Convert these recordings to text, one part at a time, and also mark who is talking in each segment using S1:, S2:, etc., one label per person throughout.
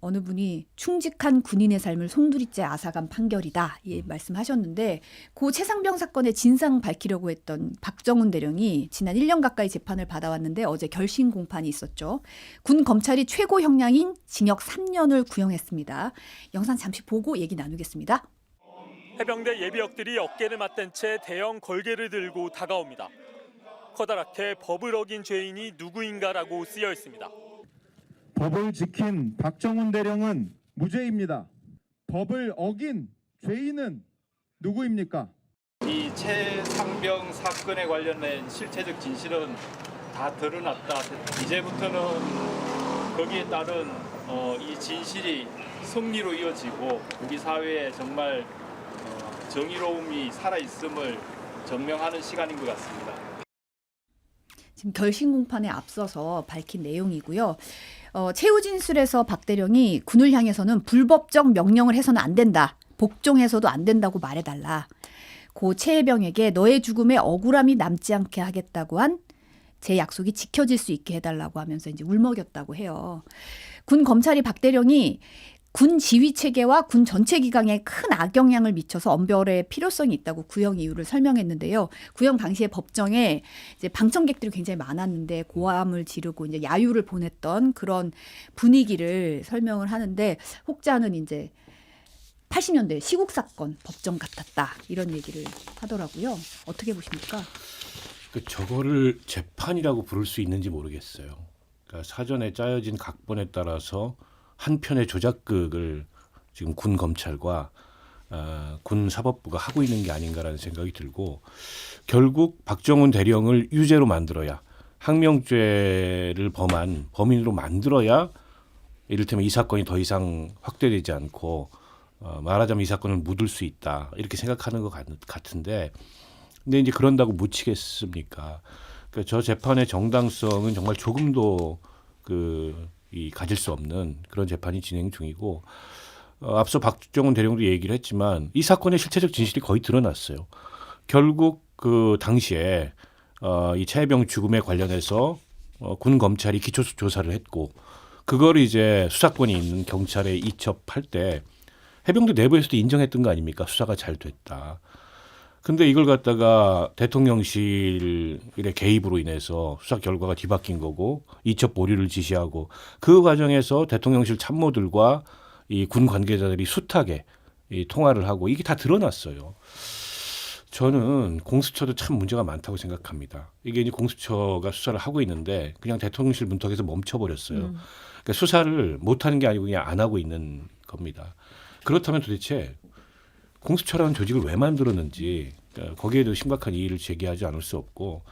S1: 어느 분이 충직한 군인의 삶을 송두리째 앗아간 판결이다 이 말씀하셨는데 고 최상병 사건의 진상 밝히려고 했던 박정훈 대령이 지난 1년 가까이 재판을 받아왔는데 어제 결심 공판이 있었죠. 군 검찰이 최고 형량인 징역 3년을 구형했습니다. 영상 잠시 보고 얘기 나누겠습니다.
S2: 해병대 예비역들이 어깨를 맞댄 채 대형 걸개를 들고 다가옵니다. 커다랗게 법을 어긴 죄인이 누구인가라고 쓰여 있습니다.
S3: 법을 지킨 박정훈 대령은 무죄입니다. 법을 어긴 죄인은 누구입니까?
S4: 이 최상병 사건에 관련된 실체적 진실은 다 드러났다. 이제부터는 거기에 따른 이 진실이 승리로 이어지고 우리 사회에 정말 정의로움이 살아있음을 증명하는 시간인 것 같습니다.
S1: 지금 결심 공판에 앞서서 밝힌 내용이고요. 최후 진술에서 박 대령이 군을 향해서는 불법적 명령을 해서는 안 된다. 복종해서도 안 된다고 말해달라. 고 최혜병에게 너의 죽음에 억울함이 남지 않게 하겠다고 한 제 약속이 지켜질 수 있게 해달라고 하면서 이제 울먹였다고 해요. 군 검찰이 박 대령이 군 지휘 체계와 군 전체 기강에 큰 악영향을 미쳐서 엄벌의 필요성이 있다고 구형 이유를 설명했는데요. 구형 당시에 법정에 이제 방청객들이 굉장히 많았는데 고함을 지르고 이제 야유를 보냈던 그런 분위기를 설명을 하는데 혹자는 이제 80년대 시국 사건 법정 같았다 이런 얘기를 하더라고요. 어떻게 보십니까?
S5: 저거를 재판이라고 부를 수 있는지 모르겠어요. 그러니까 사전에 짜여진 각본에 따라서 한 편의 조작극을 지금 군 검찰과 군 사법부가 하고 있는 게 아닌가라는 생각이 들고 결국 박정훈 대령을 유죄로 만들어야 항명죄를 범한 범인으로 만들어야 이를테면 이 사건이 더 이상 확대되지 않고 말하자면 이 사건을 묻을 수 있다 이렇게 생각하는 것 같은데 근데 이제 그런다고 묻히겠습니까? 그러니까 저 재판의 정당성은 정말 조금도 가질 수 없는 그런 재판이 진행 중이고 앞서 박정훈 대령도 얘기를 했지만 이 사건의 실체적 진실이 거의 드러났어요. 결국 그 당시에 이 최혜병 죽음에 관련해서 군 검찰이 기초 조사를 했고 그걸 이제 수사권이 있는 경찰에 이첩할 때 해병대 내부에서도 인정했던 거 아닙니까? 수사가 잘 됐다. 근데 이걸 갖다가 대통령실의 개입으로 인해서 수사 결과가 뒤바뀐 거고 이첩 보류를 지시하고 그 과정에서 대통령실 참모들과 이 군 관계자들이 숱하게 이 통화를 하고 이게 다 드러났어요. 저는 공수처도 참 문제가 많다고 생각합니다. 이게 이제 공수처가 수사를 하고 있는데 그냥 대통령실 문턱에서 멈춰버렸어요. 그러니까 수사를 못하는 게 아니고 그냥 안 하고 있는 겁니다. 그렇다면 도대체 공수처라는 조직을 왜 만들었는지 거기에도 심각한 이의를 제기하지 않을 수 없고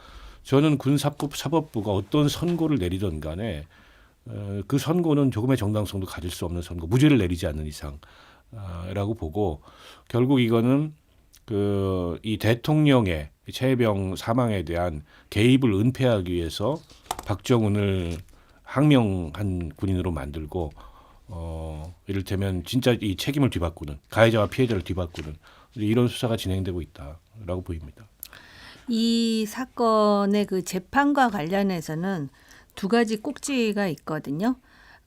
S5: 저는 군사법부가 어떤 선고를 내리든 간에 그 선고는 조금의 정당성도 가질 수 없는 선고, 무죄를 내리지 않는 이상라고 보고 결국 이거는 이 대통령의 최혜병 사망에 대한 개입을 은폐하기 위해서 박정훈을 항명한 군인으로 만들고 이를테면 진짜 이 책임을 뒤바꾸는 가해자와 피해자를 뒤바꾸는 이런 수사가 진행되고 있다라고 보입니다.
S6: 이 사건의 그 재판과 관련해서는 두 가지 꼭지가 있거든요.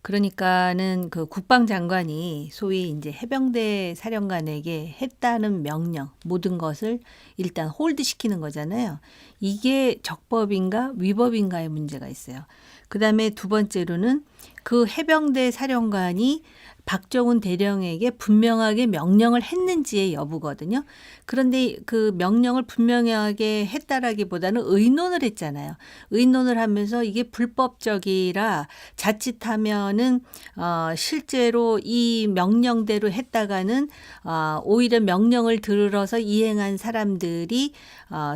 S6: 그러니까는 그 국방장관이 소위 이제 해병대 사령관에게 했다는 명령 모든 것을 일단 홀드시키는 거잖아요. 이게 적법인가 위법인가의 문제가 있어요. 그다음에 두 번째로는 그 해병대 사령관이 박정훈 대령에게 분명하게 명령을 했는지의 여부거든요. 그런데 그 명령을 분명하게 했다라기보다는 의논을 했잖아요. 의논을 하면서 이게 불법적이라 자칫하면은 실제로 이 명령대로 했다가는 오히려 명령을 들어서 이행한 사람들이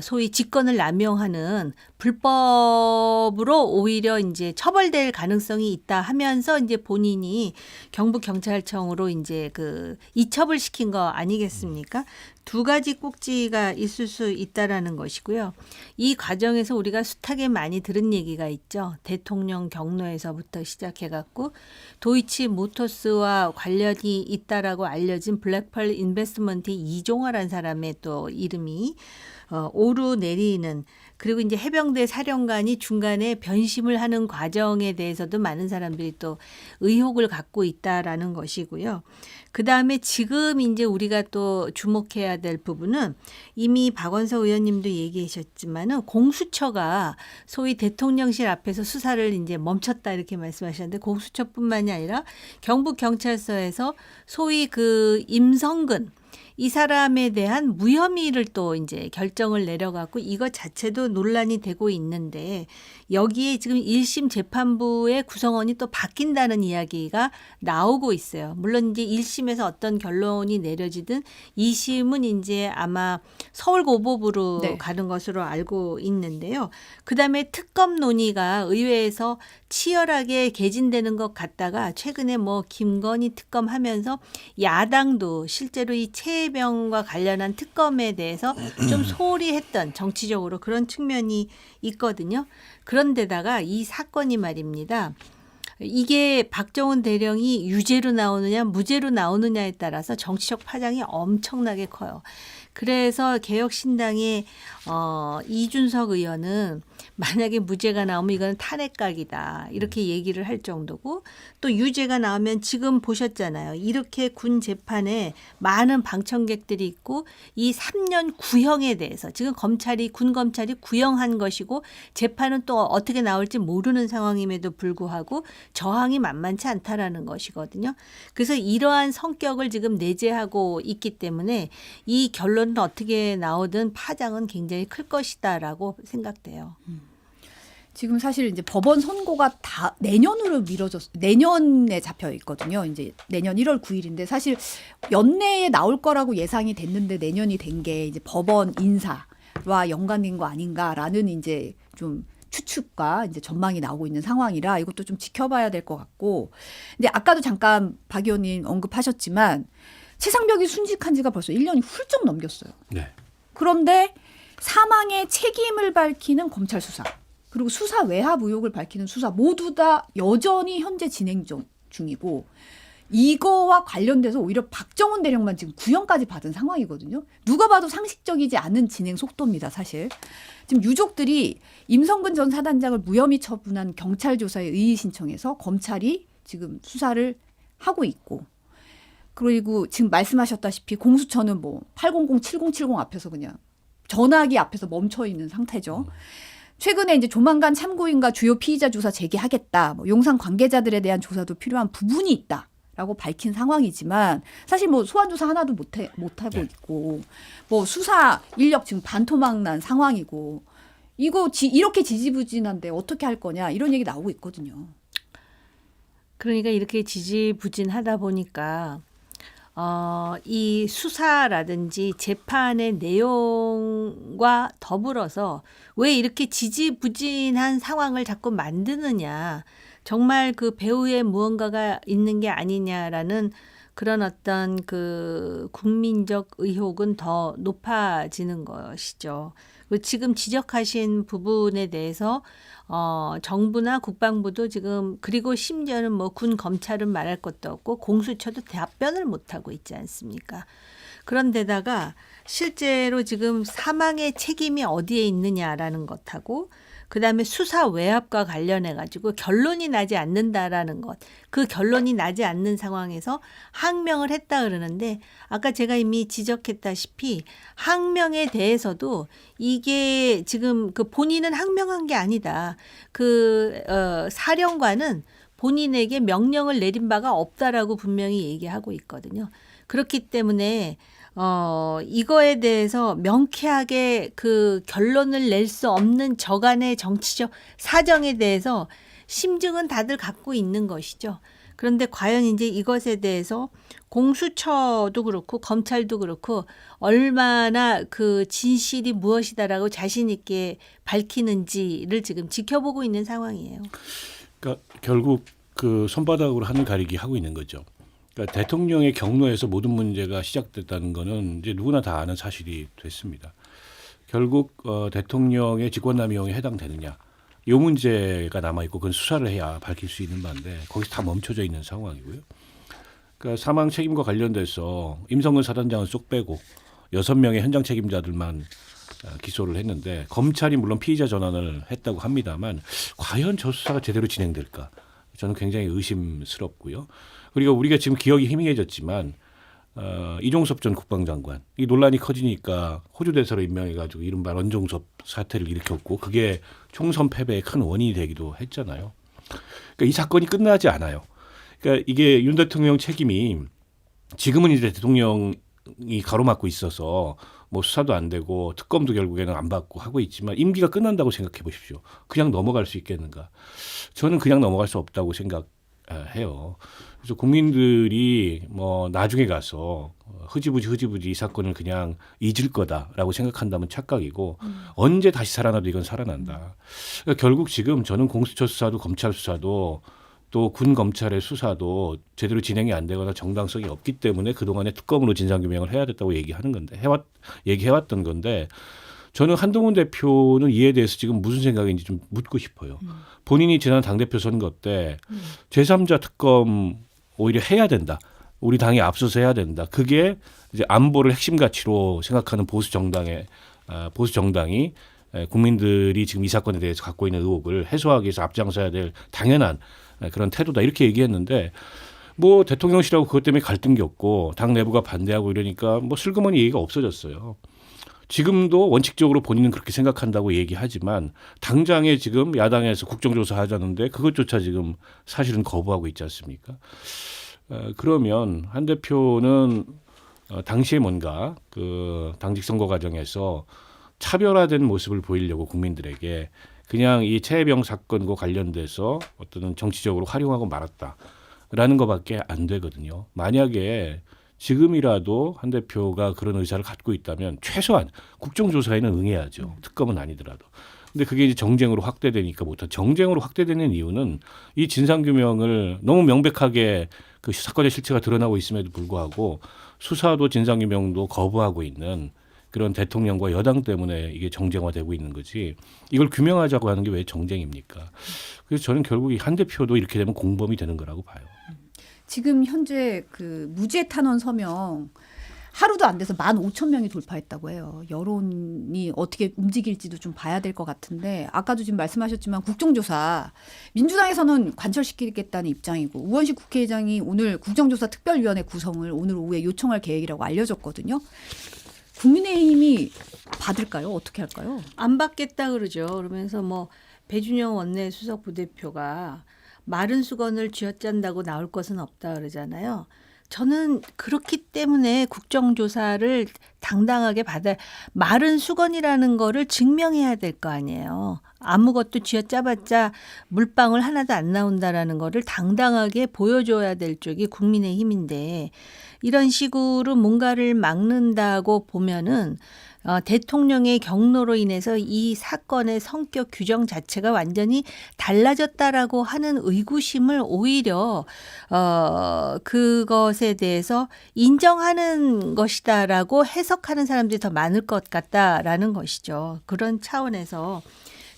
S6: 소위 직권을 남용하는 불법으로 오히려 이제 처벌될 가능성이 있다 하면서 이제 본인이 경북경찰청으로 이제 그 이첩을 시킨 거 아니겠습니까? 두 가지 꼭지가 있을 수 있다라는 것이고요. 이 과정에서 우리가 숱하게 많이 들은 얘기가 있죠. 대통령 경로에서부터 시작해갖고 도이치 모터스와 관련이 있다라고 알려진 블랙펄 인베스트먼트 이종화라는 사람의 또 이름이 오르내리는, 그리고 이제 해병대 사령관이 중간에 변심을 하는 과정에 대해서도 많은 사람들이 또 의혹을 갖고 있다라는 것이고요. 그 다음에 지금 이제 우리가 또 주목해야 될 부분은 이미 박원석 의원님도 얘기하셨지만은 공수처가 소위 대통령실 앞에서 수사를 이제 멈췄다 이렇게 말씀하셨는데, 공수처뿐만이 아니라 경북경찰서에서 소위 그 임성근 이 사람에 대한 무혐의를 또 이제 결정을 내려갖고 이것 자체도 논란이 되고 있는데, 여기에 지금 1심 재판부의 구성원이 또 바뀐다는 이야기가 나오고 있어요. 물론 이제 1심에서 어떤 결론이 내려지든 2심은 이제 아마 서울고법으로
S1: 네.
S6: 가는 것으로 알고 있는데요. 그다음에 특검 논의가 의회에서 치열하게 개진되는 것 같다가 최근에 뭐 김건희 특검 하면서 야당도 실제로 이 최혜병과 관련한 특검에 대해서 좀 소홀히 했던 정치적으로 그런 측면이 있거든요. 그런데다가 이 사건이 말입니다. 이게 박정훈 대령이 유죄로 나오느냐 무죄로 나오느냐에 따라서 정치적 파장이 엄청나게 커요. 그래서 개혁신당의 이준석 의원은 만약에 무죄가 나오면 이건 탄핵각이다 이렇게 얘기를 할 정도고, 또 유죄가 나오면 지금 보셨잖아요. 이렇게 군 재판에 많은 방청객들이 있고 이 3년 구형에 대해서 지금 군 검찰이 구형한 것이고 재판은 또 어떻게 나올지 모르는 상황임에도 불구하고 저항이 만만치 않다라는 것이거든요. 그래서 이러한 성격을 지금 내재하고 있기 때문에 이 결론은 어떻게 나오든 파장은 굉장히 클 것이다라고 생각돼요.
S1: 지금 사실 이제 법원 선고가 다 내년으로 내년에 잡혀 있거든요. 이제 내년 1월 9일인데 사실 연내에 나올 거라고 예상이 됐는데 내년이 된 게 이제 법원 인사와 연관된 거 아닌가라는 이제 좀 추측과 이제 전망이 나오고 있는 상황이라 이것도 좀 지켜봐야 될 것 같고. 근데 아까도 잠깐 박 의원님 언급하셨지만 최상병이 순직한 지가 벌써 1년이 훌쩍 넘겼어요.
S5: 네.
S1: 그런데 사망의 책임을 밝히는 검찰 수사, 그리고 수사 외압 의혹을 밝히는 수사 모두 다 여전히 현재 진행 중이고, 이거와 관련돼서 오히려 박정훈 대령만 지금 구형까지 받은 상황이거든요. 누가 봐도 상식적이지 않은 진행 속도입니다, 사실. 지금 유족들이 임성근 전 사단장을 무혐의 처분한 경찰 조사에 의의 신청해서 검찰이 지금 수사를 하고 있고, 그리고 지금 말씀하셨다시피 공수처는 뭐 800, 7070 앞에서 그냥 전화기 앞에서 멈춰 있는 상태죠. 최근에 이제 조만간 참고인과 주요 피의자 조사 재개하겠다. 뭐 용산 관계자들에 대한 조사도 필요한 부분이 있다라고 밝힌 상황이지만 사실 뭐 소환 조사 하나도 못하고 있고, 뭐 수사 인력 지금 반토막 난 상황이고, 이거 이렇게 지지부진한데 어떻게 할 거냐 이런 얘기 나오고 있거든요.
S6: 그러니까 이렇게 지지부진하다 보니까 이 수사라든지 재판의 내용과 더불어서 왜 이렇게 지지부진한 상황을 자꾸 만드느냐, 정말 그 배후에 무언가가 있는 게 아니냐라는 그런 어떤 그 국민적 의혹은 더 높아지는 것이죠. 지금 지적하신 부분에 대해서 정부나 국방부도 지금, 그리고 심지어는 뭐 군 검찰은 말할 것도 없고 공수처도 답변을 못하고 있지 않습니까? 그런데다가 실제로 지금 사망의 책임이 어디에 있느냐라는 것하고 그다음에 수사 외압과 관련해 가지고 결론이 나지 않는다라는 것, 그 결론이 나지 않는 상황에서 항명을 했다 그러는데, 아까 제가 이미 지적했다시피 항명에 대해서도 이게 지금 그 본인은 항명한 게 아니다. 사령관은 본인에게 명령을 내린 바가 없다라고 분명히 얘기하고 있거든요. 그렇기 때문에 이거에 대해서 명쾌하게 그 결론을 낼 수 없는 저간의 정치적 사정에 대해서 심증은 다들 갖고 있는 것이죠. 그런데 과연 이제 이것에 대해서 공수처도 그렇고 검찰도 그렇고 얼마나 그 진실이 무엇이다라고 자신 있게 밝히는지를 지금 지켜보고 있는 상황이에요.
S5: 그러니까 결국 그 손바닥으로 하늘 가리기 하고 있는 거죠. 그러니까 대통령의 경로에서 모든 문제가 시작됐다는 거는 이제 누구나 다 아는 사실이 됐습니다. 결국 대통령의 직권남용에 해당되느냐 이 문제가 남아 있고 그건 수사를 해야 밝힐 수 있는 바인데 거기서 다 멈춰져 있는 상황이고요. 그러니까 사망 책임과 관련돼서 임성근 사단장은 쏙 빼고 6명의 현장 책임자들만 기소를 했는데 검찰이 물론 피의자 전환을 했다고 합니다만 과연 저 수사가 제대로 진행될까? 저는 굉장히 의심스럽고요. 그리고 우리가 지금 기억이 희미해졌지만 이종섭 전 국방장관 이 논란이 커지니까 호주 대사로 임명해가지고 이른바 런종섭 사태를 일으켰고 그게 총선 패배의 큰 원인이 되기도 했잖아요. 그러니까 이 사건이 끝나지 않아요. 그러니까 이게 윤 대통령 책임이 지금은 이제 대통령이 가로막고 있어서 뭐 수사도 안 되고 특검도 결국에는 안 받고 하고 있지만 임기가 끝난다고 생각해 보십시오. 그냥 넘어갈 수 있겠는가? 저는 그냥 넘어갈 수 없다고 생각해요. 그래서 국민들이 뭐 나중에 가서 흐지부지 이 사건을 그냥 잊을 거다라고 생각한다면 착각이고 언제 다시 살아나도 이건 살아난다. 그러니까 결국 지금 저는 공수처 수사도 검찰 수사도 또 군 검찰의 수사도 제대로 진행이 안 되거나 정당성이 없기 때문에 그동안에 특검으로 진상규명을 해야 됐다고 얘기하는 건데 얘기해왔던 건데 저는 한동훈 대표는 이에 대해서 지금 무슨 생각인지 좀 묻고 싶어요. 본인이 지난 당대표 선거 때 제3자 특검 오히려 해야 된다. 우리 당이 앞서서 해야 된다. 그게 이제 안보를 핵심 가치로 생각하는 보수 정당이 국민들이 지금 이 사건에 대해서 갖고 있는 의혹을 해소하기 위해서 앞장서야 될 당연한 그런 태도다 이렇게 얘기했는데 뭐 대통령실하고 그것 때문에 갈등이 없고 당 내부가 반대하고 이러니까 뭐 슬그머니 얘기가 없어졌어요. 지금도 원칙적으로 본인은 그렇게 생각한다고 얘기하지만 당장에 지금 야당에서 국정조사 하자는데 그것조차 지금 사실은 거부하고 있지 않습니까? 그러면 한 대표는 당시에 뭔가 그 당직 선거 과정에서 차별화된 모습을 보이려고 국민들에게 그냥 이 최혜병 사건과 관련돼서 어떤 정치적으로 활용하고 말았다라는 것밖에 안 되거든요. 만약에 지금이라도 한 대표가 그런 의사를 갖고 있다면 최소한 국정조사에는 응해야죠. 특검은 아니더라도. 근데 그게 이제 정쟁으로 확대되니까 못한. 정쟁으로 확대되는 이유는 이 진상규명을 너무 명백하게 그 사건의 실체가 드러나고 있음에도 불구하고 수사도 진상규명도 거부하고 있는 그런 대통령과 여당 때문에 이게 정쟁화되고 있는 거지. 이걸 규명하자고 하는 게 왜 정쟁입니까? 그래서 저는 결국 이 한 대표도 이렇게 되면 공범이 되는 거라고 봐요.
S1: 지금 현재 그 무죄 탄원 서명 하루도 안 돼서 15,000명이 돌파했다고 해요. 여론이 어떻게 움직일지도 좀 봐야 될 것 같은데 아까도 지금 말씀하셨지만 국정조사 민주당에서는 관철시키겠다는 입장이고 우원식 국회의장이 오늘 국정조사 특별위원회 구성을 오늘 오후에 요청할 계획이라고 알려졌거든요. 국민의힘이 받을까요? 어떻게 할까요?
S6: 안 받겠다 그러죠. 그러면서 뭐 배준영 원내 수석 부대표가 마른 수건을 쥐어짠다고 나올 것은 없다 그러잖아요. 저는 그렇기 때문에 국정조사를 당당하게 마른 수건이라는 거를 증명해야 될 거 아니에요. 아무것도 쥐어짜봤자 물방울 하나도 안 나온다라는 거를 당당하게 보여줘야 될 쪽이 국민의힘인데 이런 식으로 뭔가를 막는다고 보면은 대통령의 경로로 인해서 이 사건의 성격 규정 자체가 완전히 달라졌다라고 하는 의구심을 오히려 그것에 대해서 인정하는 것이다라고 해석하는 사람들이 더 많을 것 같다라는 것이죠. 그런 차원에서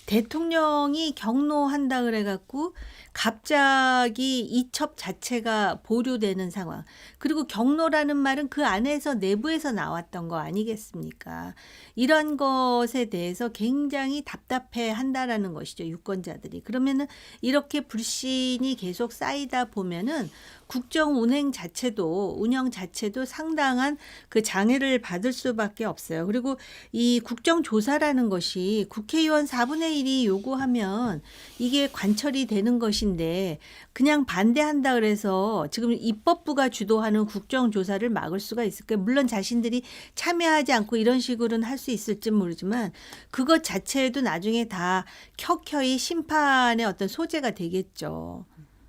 S6: 대통령이 경로한다 그래갖고 갑자기 이첩 자체가 보류되는 상황. 그리고 경로라는 말은 그 안에서 내부에서 나왔던 거 아니겠습니까? 이런 것에 대해서 굉장히 답답해 한다라는 것이죠. 유권자들이. 그러면은 이렇게 불신이 계속 쌓이다 보면은 국정 운영 자체도 상당한 그 장애를 받을 수밖에 없어요. 그리고 이 국정조사라는 것이 국회의원 4분의 1이 요구하면 이게 관철이 되는 것인데 그냥 반대한다 그래서 지금 입법부가 주도하는 국정조사를 막을 수가 있을까요? 물론 자신들이 참여하지 않고 이런 식으로는 할 수 있을지 모르지만 그것 자체도 나중에 다 켜켜이 심판의 어떤 소재가 되겠죠.